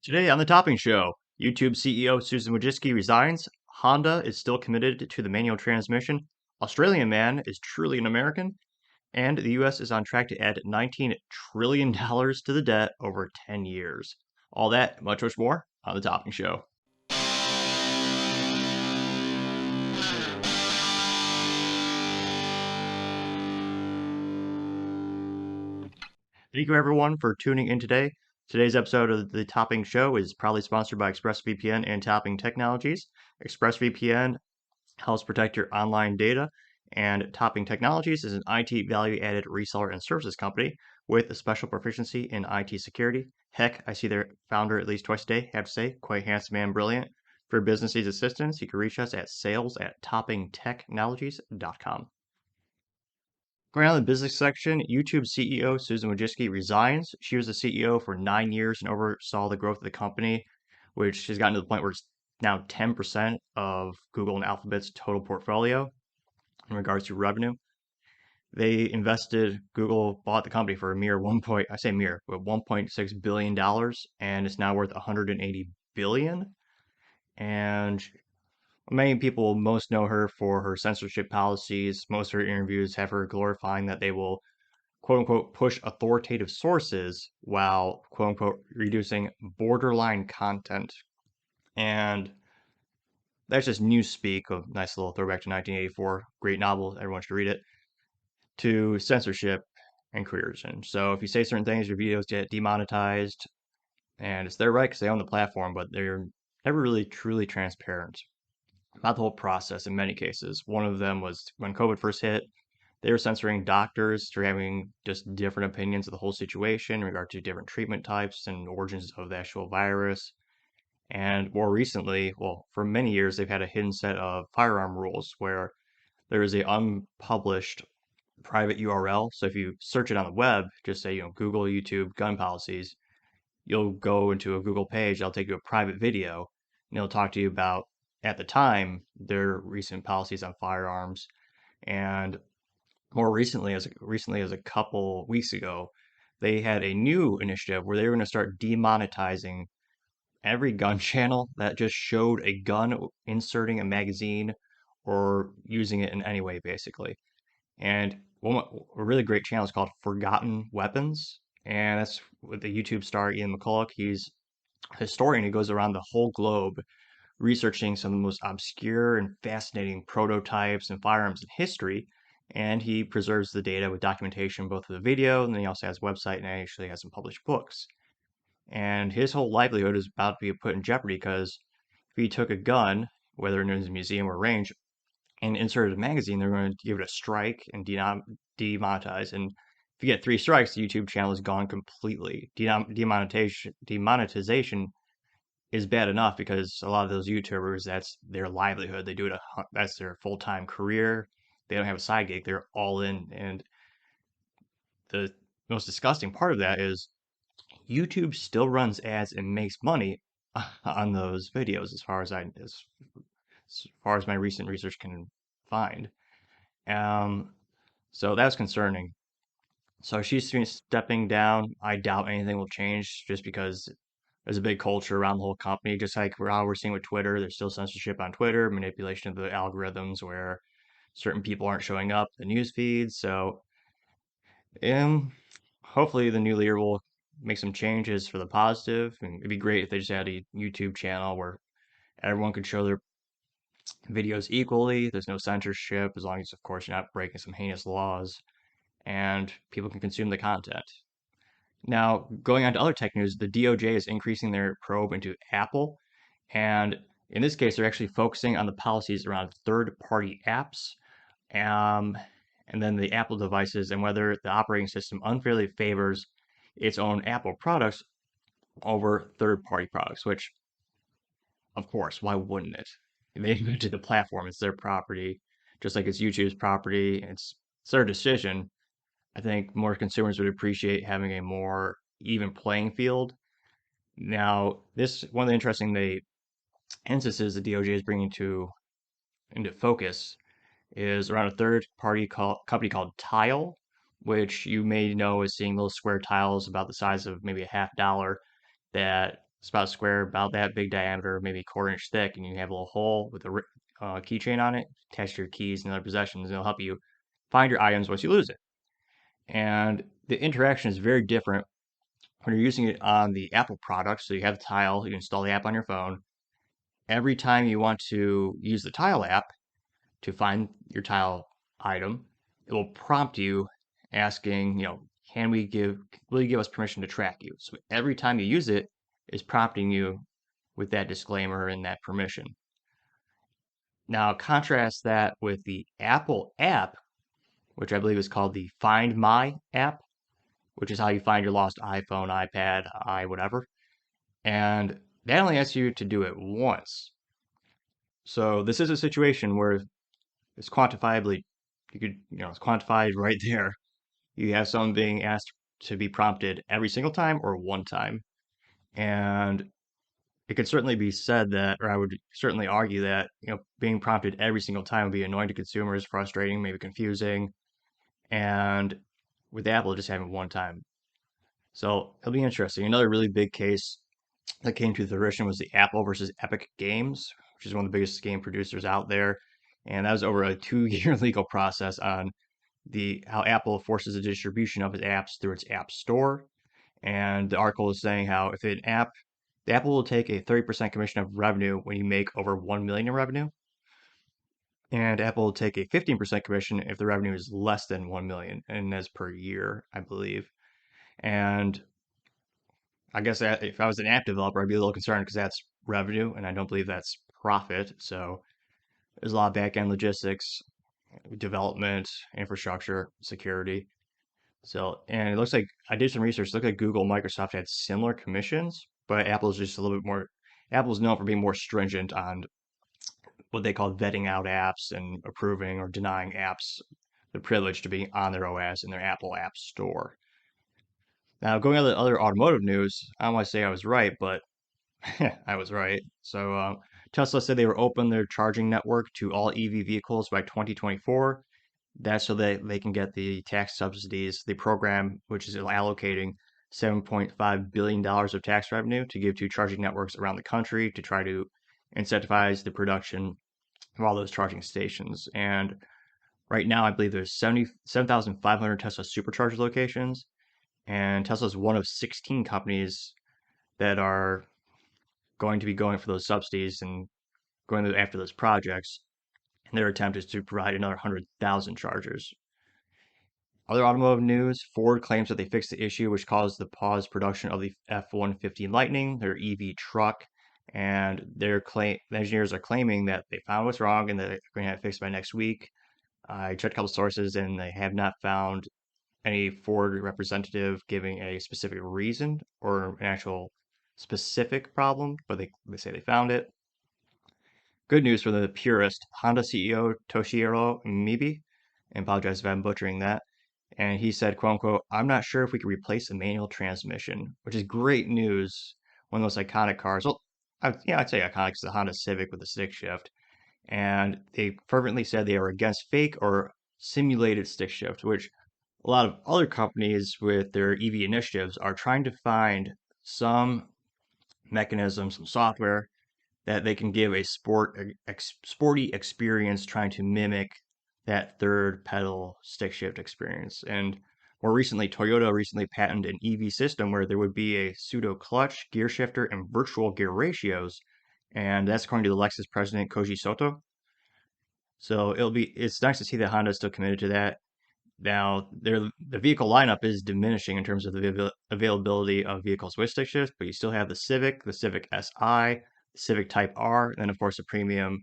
Today on the Topping Show, YouTube CEO Susan Wojcicki resigns, Honda is still committed to the manual transmission, Australian man is truly an American, and the US is on track to add $19 trillion to the debt over 10 years. All that, much more on the Topping Show. Thank you everyone for tuning in today. Today's episode of the Topping Show is proudly sponsored by ExpressVPN and Topping Technologies. ExpressVPN helps protect your online data, and Topping Technologies is an IT value-added reseller and services company with a special proficiency in IT security. Heck, I see their founder at least twice a day, have to say, quite handsome and brilliant. For business needs assistance, you can reach us at sales@toppingtechnologies.com. Going on the business section, YouTube CEO Susan Wojcicki resigns. She was the CEO for 9 years and oversaw the growth of the company, which has gotten to the point where it's now 10% of Google and Alphabet's total portfolio in regards to revenue. Google bought the company for a mere I say mere, but $1.6 billion, and it's now worth 180 billion. And many people most know her for her censorship policies. Most of her interviews have her glorifying that they will quote unquote push authoritative sources while quote unquote reducing borderline content. And that's just newspeak, a nice little throwback to 1984, great novel, everyone should read it, to censorship and coercion. So if you say certain things, your videos get demonetized, and it's their right because they own the platform, but they're never really truly transparent about the whole process in many cases. One of them was when COVID first hit, they were censoring doctors for having just different opinions of the whole situation in regard to different treatment types and origins of the actual virus. And more recently, well, for many years, they've had a hidden set of firearm rules where there is a unpublished private URL. So if you search it on the web, just say, Google, YouTube, gun policies, you'll go into a Google page, they'll take you to a private video, and it'll talk to you about, at the time, their recent policies on firearms. And more recently, as a couple weeks ago, they had a new initiative where they were going to start demonetizing every gun channel that just showed a gun inserting a magazine or using it in any way, basically. And a really great channel is called Forgotten Weapons, and that's with the YouTube star Ian McCulloch. He's a historian. He goes around the whole globe researching some of the most obscure and fascinating prototypes and firearms in history, and he preserves the data with documentation both of the video, and then he also has a website and actually has some published books. And his whole livelihood is about to be put in jeopardy because if he took a gun, whether in a museum or range, and inserted a magazine, they're going to give it a strike and demonetize. And if you get 3 strikes, the YouTube channel is gone completely. Demonetization is bad enough because a lot of those YouTubers, that's their livelihood. They do it, that's their full-time career. They don't have a side gig. They're all in. And the most disgusting part of that is YouTube still runs ads and makes money on those videos as far as my recent research can find. So that's concerning. So she's stepping down. I doubt anything will change just because there's a big culture around the whole company. Just like how we're seeing with Twitter, there's still censorship on Twitter, manipulation of the algorithms where certain people aren't showing up in the news feeds. So hopefully the new leader will make some changes for the positive. And it'd be great if they just had a YouTube channel where everyone could show their videos equally. There's no censorship, as long as, of course, you're not breaking some heinous laws, and people can consume the content. Now, going on to other tech news, the DOJ is increasing their probe into Apple, and in this case, they're actually focusing on the policies around third-party apps, um, and then the Apple devices, and whether the operating system unfairly favors its own Apple products over third-party products, which, of course, why wouldn't it? They invented the platform, it's their property, just like it's YouTube's property, it's their decision. I think more consumers would appreciate having a more even playing field. Now, this one of the interesting instances the DOJ is bringing into focus is around a third-party company called Tile, which you may know as seeing little square tiles about the size of maybe a half dollar that It's about a square, about that big diameter, maybe a quarter-inch thick, and you have a little hole with a keychain on it. Attach your keys and other possessions, and it'll help you find your items once you lose it. And the interaction is very different when you're using it on the Apple product. So you have the Tile, you install the app on your phone. Every time you want to use the Tile app to find your Tile item, it will prompt you asking, can we will you give us permission to track you? So every time you use it, it's prompting you with that disclaimer and that permission. Now contrast that with the Apple app, which I believe is called the Find My app, which is how you find your lost iPhone, iPad, whatever. And that only asks you to do it once. So this is a situation where it's quantifiably, it's quantified right there. You have someone being asked to be prompted every single time or one time. And it could certainly be said that, or I would certainly argue that, being prompted every single time would be annoying to consumers, frustrating, maybe confusing. And with Apple, just having one time. So it'll be interesting. Another really big case that came to fruition was the Apple versus Epic Games, which is one of the biggest game producers out there. And that was over a 2 year legal process on the how Apple forces the distribution of its apps through its app store. And the article is saying how if an app, the Apple will take a 30% commission of revenue when you make over 1 million in revenue, and Apple will take a 15% commission if the revenue is less than 1 million, and that's per year, I believe. And I guess that if I was an app developer, I'd be a little concerned because that's revenue, and I don't believe that's profit. So there's a lot of back-end logistics, development, infrastructure, security. So, and it looks like I did some research. It looked like Google, Microsoft had similar commissions, but Apple's just a little bit more. Apple's known for being more stringent on what they call vetting out apps and approving or denying apps the privilege to be on their OS in their Apple App Store. Now, going on to other automotive news, I don't want to say I was right, but I was right. So, Tesla said they were open their charging network to all EV vehicles by 2024. That's so that they can get the tax subsidies, the program, which is allocating $7.5 billion of tax revenue to give to charging networks around the country to try to incentivize the production of all those charging stations. And right now, I believe there's 77,500 Tesla supercharger locations, and Tesla is one of 16 companies that are going to be going for those subsidies and going after those projects. And their attempt is to provide another 100,000 chargers. Other automotive news, Ford claims that they fixed the issue which caused the paused production of the F-150 Lightning, their EV truck, and the engineers are claiming that they found what's wrong and that they're going to have it fixed by next week. I checked a couple sources and they have not found any Ford representative giving a specific reason or an actual specific problem, but they say they found it. Good news for the purist. Honda CEO Toshihiro Mibe, and apologize if I'm butchering that, and he said, quote unquote, I'm not sure if we could replace the manual transmission, which is great news. One of those iconic cars. Well, I'd say iconic is the Honda Civic with the stick shift. And they fervently said they are against fake or simulated stick shift, which a lot of other companies with their EV initiatives are trying to find some mechanism, some software that they can give a sporty experience trying to mimic that third pedal stick shift experience. And more recently, Toyota recently patented an EV system where there would be a pseudo clutch, gear shifter, and virtual gear ratios. And that's according to the Lexus president Koji Soto. So it's nice to see that Honda is still committed to that. Now, the vehicle lineup is diminishing in terms of the availability of vehicles with stick shift, but you still have the Civic Si, the Civic Type R, and then of course a premium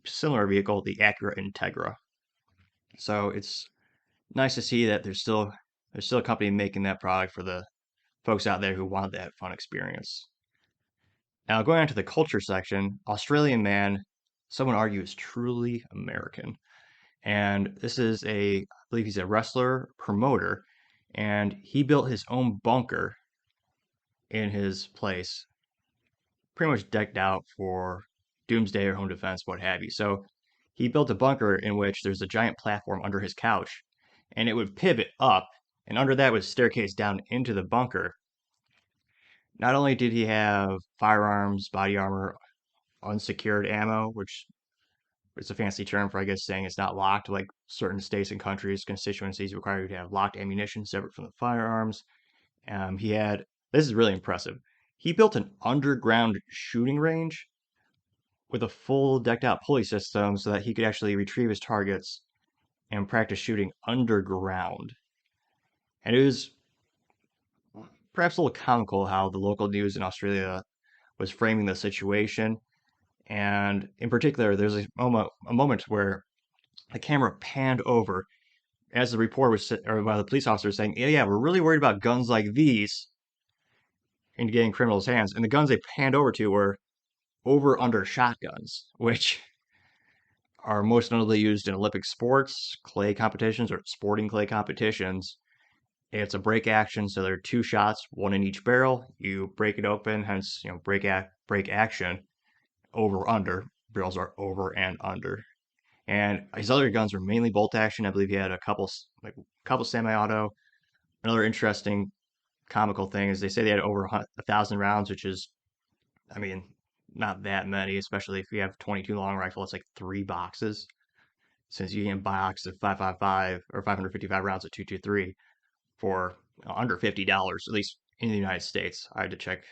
similar vehicle, the Acura Integra. So it's nice to see that there's still a company making that product for the folks out there who want that fun experience. Now, going on to the culture section, Australian man, someone argues truly American. And this is I believe he's a wrestler promoter, and he built his own bunker in his place, pretty much decked out for doomsday or home defense, what have you. So he built a bunker in which there's a giant platform under his couch, and it would pivot up, and under that was a staircase down into the bunker. not only did he have firearms, body armor, unsecured ammo, which is a fancy term for, I guess, saying it's not locked, like certain states and countries, constituencies require you to have locked ammunition separate from the firearms. He had, this is really impressive. He built an underground shooting range with a full decked out pulley system so that he could actually retrieve his targets and practice shooting underground. And it was perhaps a little comical how the local news in Australia was framing the situation. And in particular, there's a moment where the camera panned over as the report was, or by the police officer saying, yeah, we're really worried about guns like these in getting criminals' hands. And the guns they panned over to were over under shotguns, which are most notably used in Olympic sports, clay competitions, or sporting clay competitions. It's a break action, so there are two shots, one in each barrel. You break it open, hence break action. Over under barrels are over and under. And his other guns were mainly bolt action. I believe he had a couple semi-auto. Another interesting comical thing is they say they had over 1,000 rounds, which is, I mean, not that many, especially if you have 22 long rifle. It's like 3 boxes. Since you can box of 555 or 555 rounds of 223 for under $50, at least in the United States. I had to check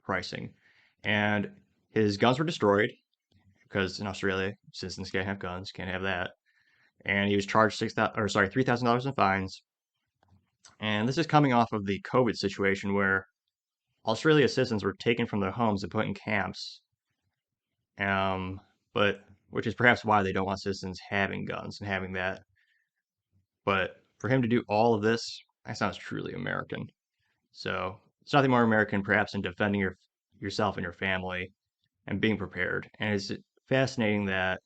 pricing. And his guns were destroyed because in Australia, citizens can't have guns, can't have that. And he was charged $3,000 in fines. And this is coming off of the COVID situation where Australia citizens were taken from their homes and put in camps. Um, but which is perhaps why they don't want citizens having guns and having that. But for him to do all of this, that sounds truly American. So it's nothing more American, perhaps, than defending yourself and your family and being prepared. And it's fascinating that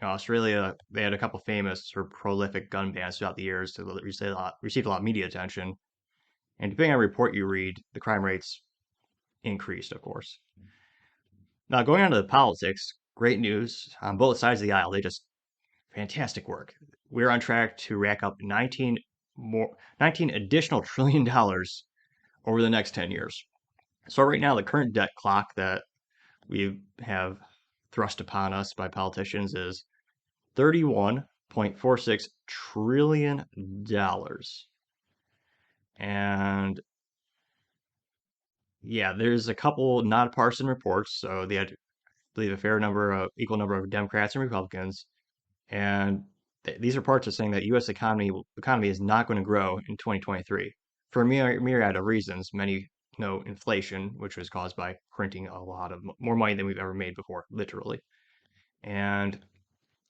Australia, they had a couple famous sort of prolific gun bans throughout the years that received a lot of media attention. And depending on the report you read, the crime rates increased, of course. Now, going on to the politics, great news on both sides of the aisle. They just fantastic work. We're on track to rack up 19 additional $1 trillion over the next 10 years. So right now, the current debt clock that we have thrust upon us by politicians is $31.46 trillion. And yeah, there's a couple nonpartisan reports. So they had, I believe, equal number of Democrats and Republicans. And these reports are saying that U.S. economy is not going to grow in 2023 for a myriad of reasons. Many know inflation, which was caused by printing a lot of more money than we've ever made before, literally. And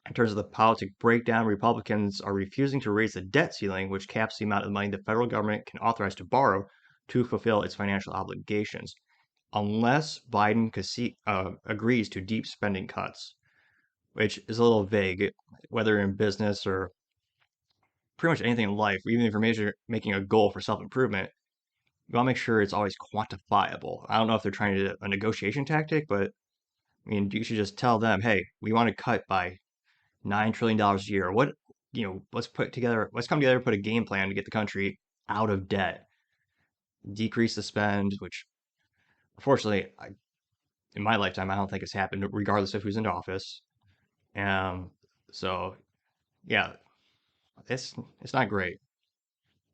in terms of the politic breakdown, Republicans are refusing to raise the debt ceiling, which caps the amount of money the federal government can authorize to borrow to fulfill its financial obligations, unless Biden agrees to deep spending cuts, which is a little vague, whether in business or pretty much anything in life, even if you're making a goal for self improvement, you want to make sure it's always quantifiable. I don't know if they're trying to do a negotiation tactic, but I mean, you should just tell them, hey, we want to cut by $9 trillion a year. Let's come together, put a game plan to get the country out of debt, decrease the spend, which unfortunately, in my lifetime, I don't think it's happened, regardless of who's in office. Um, so yeah, it's not great.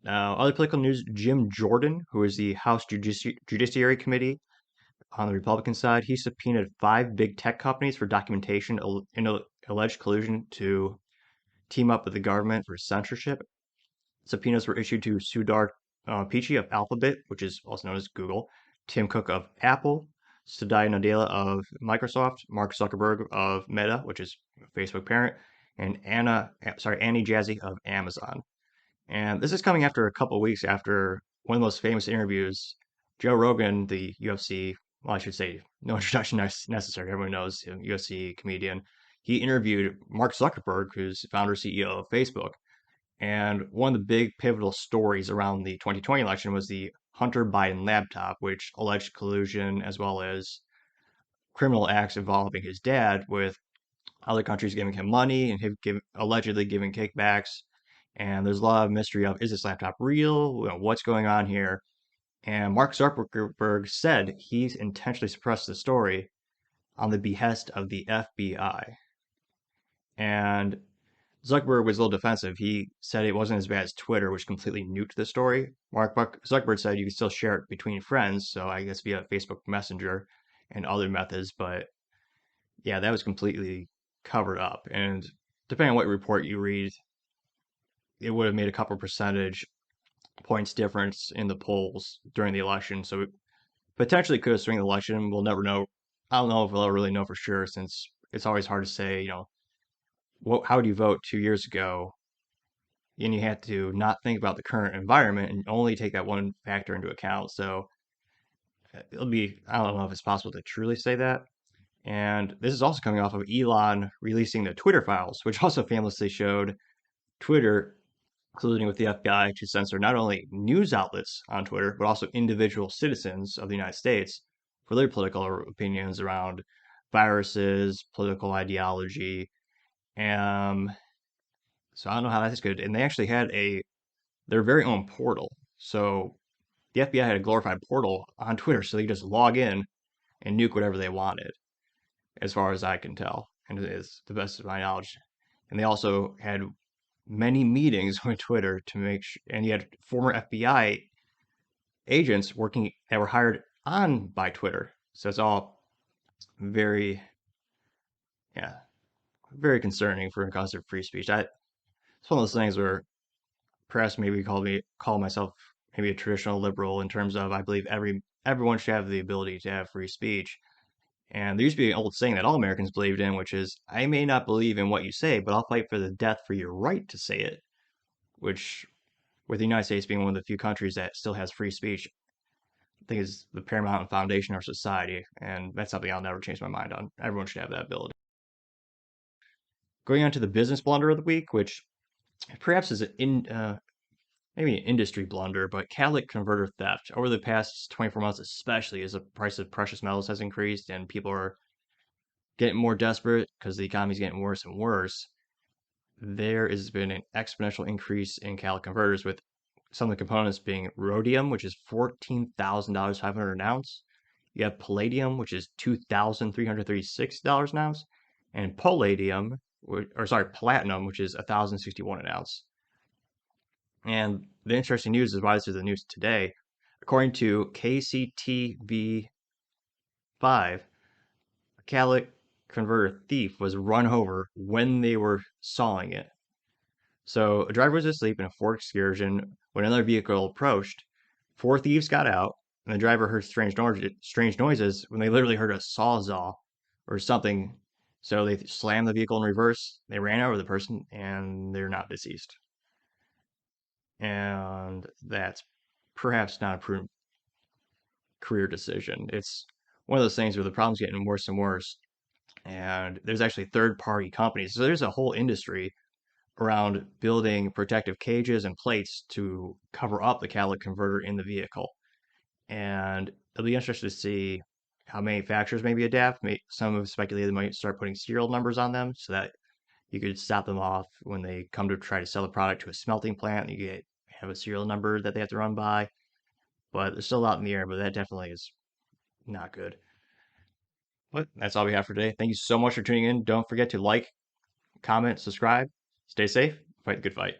Now, other political news: Jim Jordan, who is the House Judiciary Committee on the Republican side, he subpoenaed 5 big tech companies for documentation in alleged collusion to team up with the government for censorship. Subpoenas were issued to Sundar Pichai of Alphabet, which is also known as Google, Tim Cook of Apple, Satya Nadella of Microsoft, Mark Zuckerberg of Meta, which is Facebook parent, and Annie Jassy of Amazon. And this is coming after a couple of weeks after one of the most famous interviews, Joe Rogan, the UFC, well, I should say, no introduction necessary. Everyone knows him, UFC comedian. He interviewed Mark Zuckerberg, who's founder CEO of Facebook. And one of the big pivotal stories around the 2020 election was the Hunter Biden laptop, which alleged collusion as well as criminal acts involving his dad with other countries giving him money and him allegedly giving kickbacks. And there's a lot of mystery of, is this laptop real? What's going on here? And Mark Zuckerberg said he intentionally suppressed the story on the behest of the FBI. And Zuckerberg was a little defensive. He said it wasn't as bad as Twitter, which completely nuked the story. Zuckerberg said you can still share it between friends, so I guess via Facebook Messenger and other methods. But yeah, that was completely covered up. And depending on what report you read, it would have made a couple percentage points difference in the polls during the election. So it potentially could have swung the election. We'll never know. I don't know if we'll ever really know for sure, since it's always hard to say, how would you vote 2 years ago? And you have to not think about the current environment and only take that one factor into account. So I don't know if it's possible to truly say that. And this is also coming off of Elon releasing the Twitter files, which also famously showed Twitter colluding with the FBI to censor not only news outlets on Twitter, but also individual citizens of the United States for their political opinions around viruses, political ideology. And so I don't know how that's good. And they actually had their very own portal. So the FBI had a glorified portal on Twitter, so they could just log in and nuke whatever they wanted, as far as I can tell, and it is the best of my knowledge. And they also had many meetings with Twitter to make sure, and you had former FBI agents working that were hired on by Twitter. So it's all very, yeah, very concerning for a of free speech. It's one of those things where perhaps maybe call myself maybe a traditional liberal in terms of I believe everyone should have the ability to have free speech. And there used to be an old saying that all Americans believed in, which is, I may not believe in what you say, but I'll fight for the death for your right to say it, which, with the United States being one of the few countries that still has free speech, I think is the paramount foundation of our society. And that's something I'll never change my mind on. Everyone should have that ability. Going on to the business blunder of the week, which perhaps is maybe an industry blunder, but catalytic converter theft over the past 24 months, especially as the price of precious metals has increased and people are getting more desperate because the economy is getting worse and worse, there has been an exponential increase in catalytic converters, with some of the components being rhodium, which is $14,000 500 an ounce. You have palladium, which is $2,336 an ounce, and platinum, which is 1,061 an ounce. And the interesting news is why this is the news today. According to KCTV5, a catalytic converter thief was run over when they were sawing it. So a driver was asleep in a Ford Excursion when another vehicle approached. Four thieves got out, and the driver heard strange noises when they literally heard a sawzall or something. So they slammed the vehicle in reverse. They ran over the person, and they're not deceased. And that's perhaps not a prudent career decision. It's one of those things where the problem's getting worse and worse. And there's actually third-party companies. So there's a whole industry around building protective cages and plates to cover up the catalytic converter in the vehicle. And it'll be interesting to see how manufacturers maybe adapt. Some have speculated they might start putting serial numbers on them so that you could stop them off when they come to try to sell the product to a smelting plant. Have a serial number that they have to run by. But there's still a lot in the air, but that definitely is not good. But that's all we have for today. Thank you so much for tuning in. Don't forget to like, comment, subscribe. Stay safe. Fight the good fight.